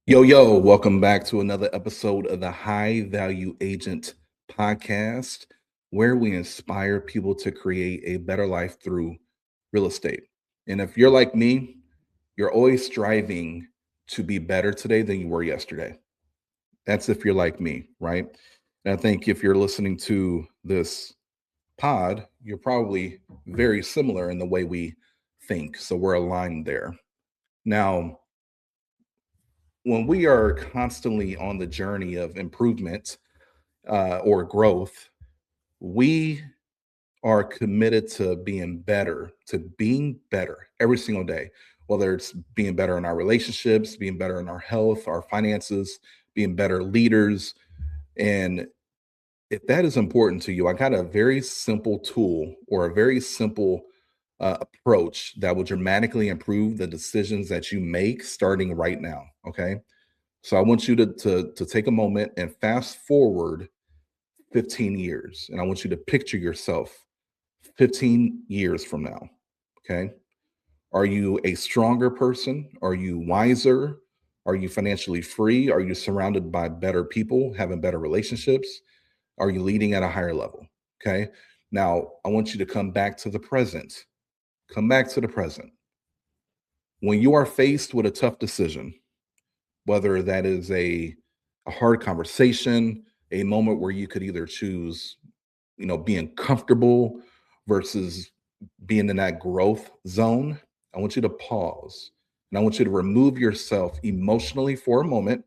Yo, welcome back to another episode of the High Value Agent podcast, where we inspire people to create a better life through real estate. And if you're like me, you're always striving to be better today than you were yesterday. That's if you're like me, right? And I think if you're listening to this pod, you're probably very similar in the way we think. So we're aligned there. Now, when we are constantly on the journey of improvement or growth, we are committed to being better every single day, whether it's being better in our relationships, being better in our health, our finances, being better leaders. And if that is important to you, I got a very simple tool or a very simple approach that will dramatically improve the decisions that you make starting right now. Okay. So I want you to take a moment and fast forward 15 years, and I want you to picture yourself 15 years from now. Okay. Are you a stronger person? Are you wiser? Are you financially free? Are you surrounded by better people, having better relationships? Are you leading at a higher level? Okay. Now, I want you to come back to the present. Come back to the present. When you are faced with a tough decision, whether that is a hard conversation, a moment where you could either choose, being comfortable versus being in that growth zone, I want you to pause and I want you to remove yourself emotionally for a moment.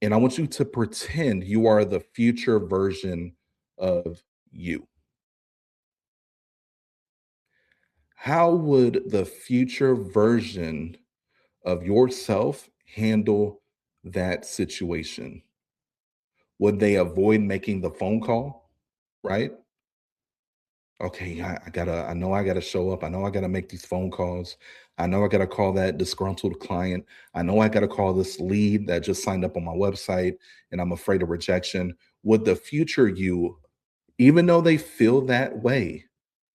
And I want you to pretend you are the future version of you. How would the future version of yourself handle that situation? Would they avoid making the phone call? Right? Okay, I know I gotta show up. I know I gotta make these phone calls. I know I gotta call that disgruntled client. I know I gotta call this lead that just signed up on my website and I'm afraid of rejection. Would the future you, even though they feel that way,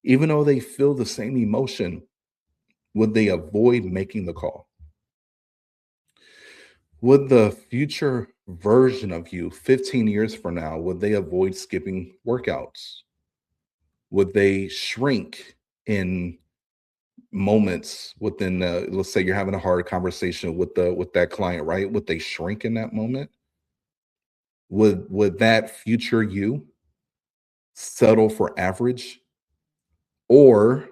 even though they feel the same emotion, would they avoid making the call? Would the future version of you 15 years from now, would they avoid skipping workouts? Would they shrink in moments within let's say you're having a hard conversation with that client, right? Would they shrink in that moment? Would that future you settle for average, or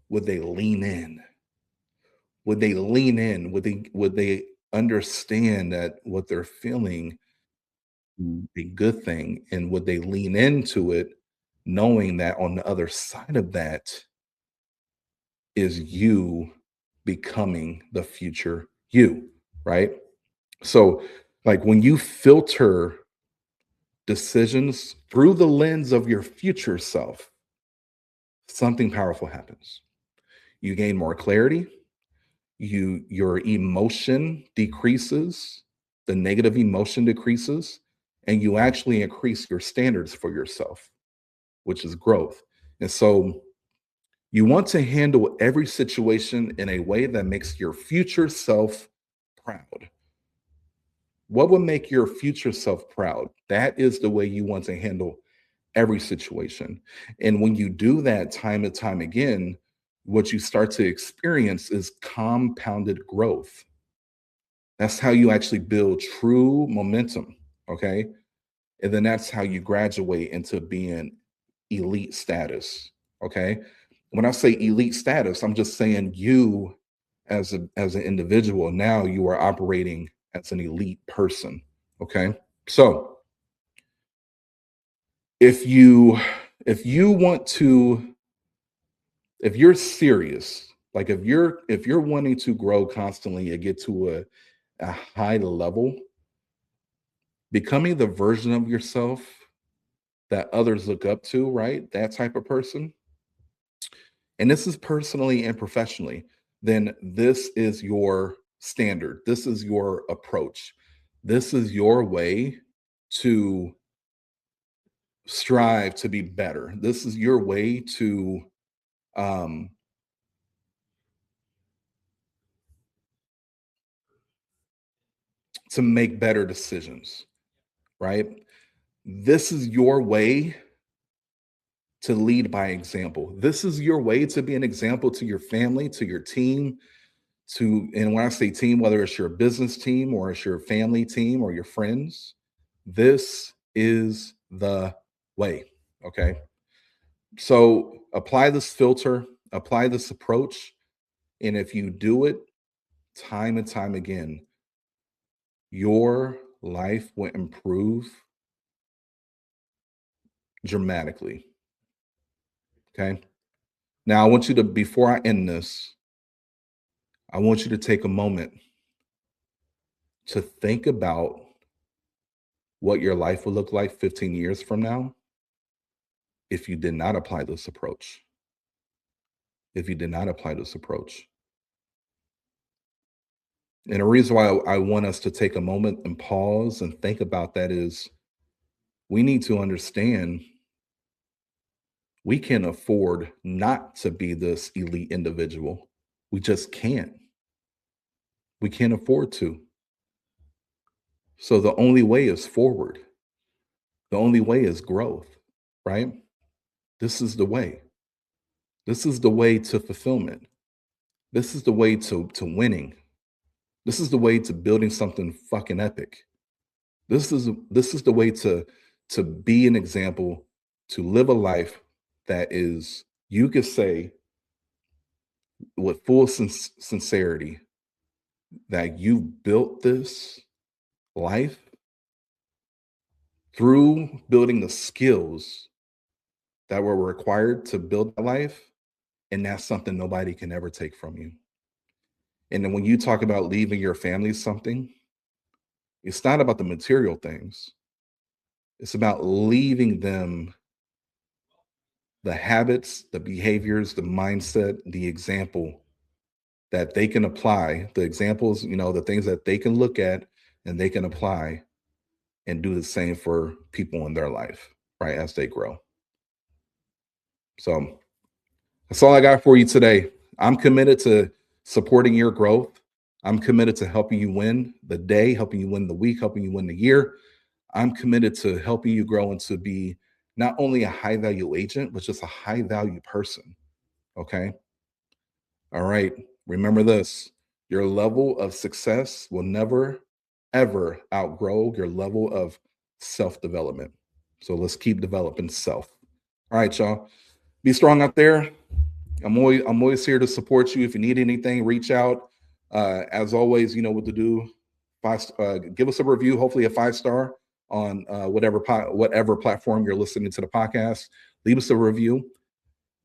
would they lean in? Would they lean in? Would they understand that what they're feeling a good thing, and would they lean into it knowing that on the other side of that is you becoming the future you, right? So, like when you filter decisions through the lens of your future self, something powerful happens. You gain more clarity, your emotion decreases, the negative emotion decreases, and you actually increase your standards for yourself, which is growth. And so you want to handle every situation in a way that makes your future self proud. What would make your future self proud? That is the way you want to handle every situation. And when you do that time and time again, what you start to experience is compounded growth. That's how you actually build true momentum. Okay. And then that's how you graduate into being elite status. Okay. When I say elite status, I'm just saying you as an individual, now you are operating as an elite person. Okay. So if you if you want to if you're serious, like if you're wanting to grow constantly and get to a high level, becoming the version of yourself that others look up to, right? That type of person, and this is personally and professionally, then this is your standard. This is your approach. This is your way to strive to be better. This is your way to um, to make better decisions, right? This is your way to lead by example. This is your way to be an example to your family, to your team, and when I say team, whether it's your business team or it's your family team or your friends, this is the way. Okay. So apply this filter, apply this approach. And if you do it time and time again, your life will improve dramatically. Okay. Now, I want you to, before I end this, I want you to take a moment to think about what your life will look like 15 years from now if you did not apply this approach. If you did not apply this approach. And the reason why I want us to take a moment and pause and think about that is we need to understand we can afford not to be this elite individual. We just can't. We can't afford to. So the only way is forward. The only way is growth, right? This is the way. This is the way to fulfillment. This is the way to winning. This is the way to building something fucking epic. This is the way to be an example, to live a life that is you could say with full sincerity that you built this life through building the skills that were required to build that life, and that's something nobody can ever take from you. And then when you talk about leaving your family something, it's not about the material things. It's about leaving them the habits, the behaviors, the mindset, the example that they can apply, the examples, the things that they can look at and they can apply and do the same for people in their life, right, as they grow. So that's all I got for you today. I'm committed to supporting your growth. I'm committed to helping you win the day, helping you win the week, helping you win the year. I'm committed to helping you grow and to be not only a high value agent, but just a high value person. Okay. All right. Remember this, your level of success will never, ever outgrow your level of self development. So let's keep developing self. All right, y'all. Be strong out there. I'm always here to support you. If you need anything, reach out. As always, you know what to do. Give us a review, hopefully a 5-star on whatever platform you're listening to the podcast. Leave us a review,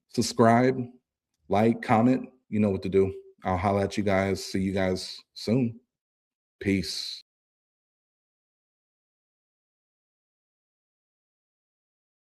subscribe, like, comment. You know what to do. I'll holler at you guys. See you guys soon. Peace.